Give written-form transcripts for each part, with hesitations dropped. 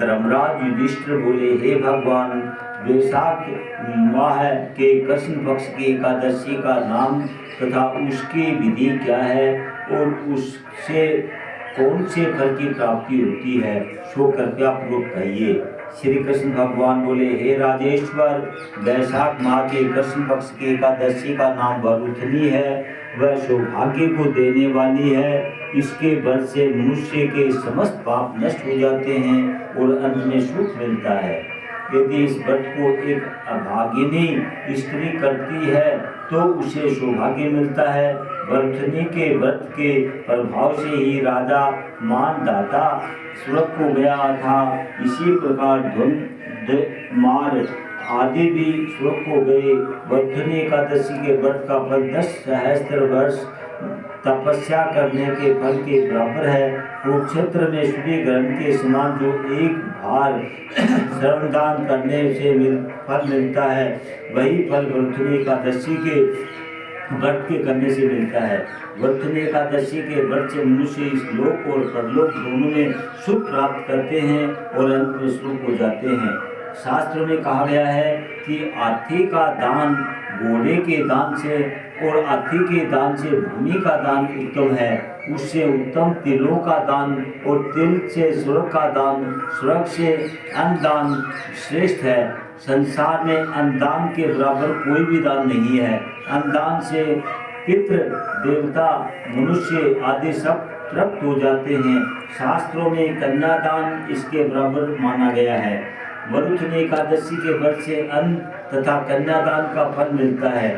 धर्मराज युधिष्ठिर बोले, हे भगवान, वैशाख माह के कृष्ण पक्ष की एकादशी का नाम तथा उसकी विधि क्या है और उससे कौन से फल की प्राप्ति होती है, सो कृपया पूर्वक कहिए। श्री कृष्ण भगवान बोले, हे राजेश्वर, वैशाख माह के कृष्ण पक्ष की एकादशी का नाम वरुथनी है। वह सौभाग्य को देने वाली है। इसके व्रत से मनुष्य के समस्त पाप नष्ट हो जाते हैं और अंत में सुख मिलता है। यदि इस व्रत को एक अभागिनी स्त्री करती है तो उसे सौभाग्य मिलता है। वरुथनी के व्रत के प्रभाव से ही राजा मानदाता स्वर्ग को गया था। इसी प्रकार धुंध मार आदि भी स्वर्ग को गए। वरुथनी एकादशी के व्रत का फल 10 सहस्त्र वर्ष तपस्या करने के फल के बराबर है। कुरुक्षेत्र में सूर्य ग्रहण के समान जो एक बार श्रमदान करने से फल मिलता है, वही फल वरुथनी एकादशी के व्रत के करने से मिलता है। वरुथनी एकादशी के व्रत से मनुष्य इस लोक और परलोक दोनों में सुख प्राप्त करते हैं और अंत में सुख हो जाते हैं। शास्त्रों में कहा गया है कि हाथी का दान घोड़े के दान से और हाथी के दान से भूमि का दान उत्तम है। उससे उत्तम तिलों का दान और तिल से स्वर्ग का दान, स्वर्ग से अन्न दान श्रेष्ठ है। संसार में अन्नदान के बराबर कोई भी दान नहीं है। अन्नदान से पितृ देवता मनुष्य आदि सब तृप्त हो जाते हैं। शास्त्रों में कन्यादान इसके बराबर माना गया है। वरुथनी एकादशी के व्रत से अन्न तथा कन्यादान का फल मिलता है।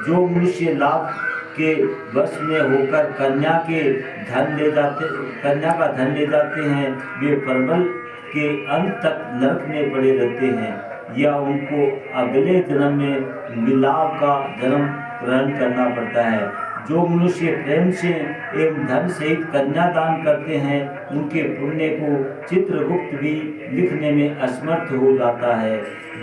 जो मनुष्य लाभ के वश में होकर कन्या का धन ले जाते हैं, वे परबल के अंत तक नरक में पड़े रहते हैं या उनको अगले जन्म में मिलाप का जन्म ग्रहण करना पड़ता है। जो मनुष्य प्रेम से एवं धन सहित कन्यादान करते हैं, उनके पुण्य को चित्रगुप्त भी लिखने में असमर्थ हो जाता है।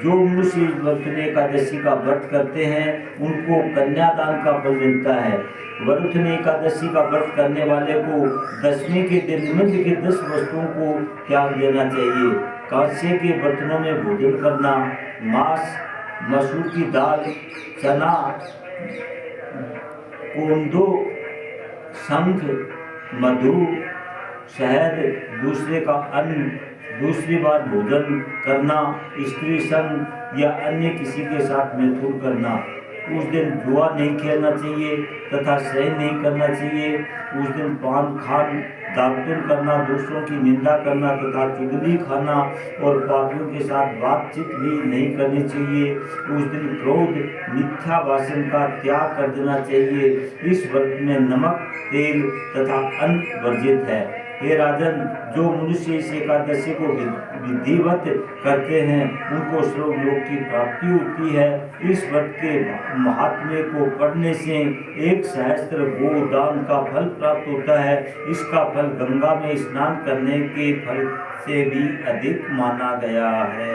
जो मनुष्य वरुथनी एकादशी का व्रत करते हैं, उनको कन्यादान का फल मिलता है। वरुथनी एकादशी का व्रत करने वाले को दशमी के दिन निम्नलिखित 10 वस्तुओं को त्याग देना चाहिए। कांसे के बर्तनों में भोजन करना, मांस, मसूर की दाल, चना, कोंदो, शंख, मधु, शहद, दूसरे का अन्न, दूसरी बार भोजन करना, स्त्री संग या अन्य किसी के साथ मिलजुल करना। उस दिन जुआ नहीं खेलना चाहिए तथा सहन नहीं करना चाहिए। उस दिन पान खान, दातुन करना, दूसरों की निंदा करना तथा चुगली खाना और पापियों के साथ बातचीत भी नहीं करनी चाहिए। उस दिन क्रोध, मिथ्या भाषण का त्याग कर देना चाहिए। इस व्रत में नमक, तेल तथा अन्न वर्जित है। हे राजन, जो मनुष्य इस एकादशी को विधिवत करते हैं, उनको स्वर्गलोक की प्राप्ति होती है। इस व्रत के महात्म्य को पढ़ने से 1 सहस्त्र गोदान का फल प्राप्त होता है। इसका फल गंगा में स्नान करने के फल से भी अधिक माना गया है।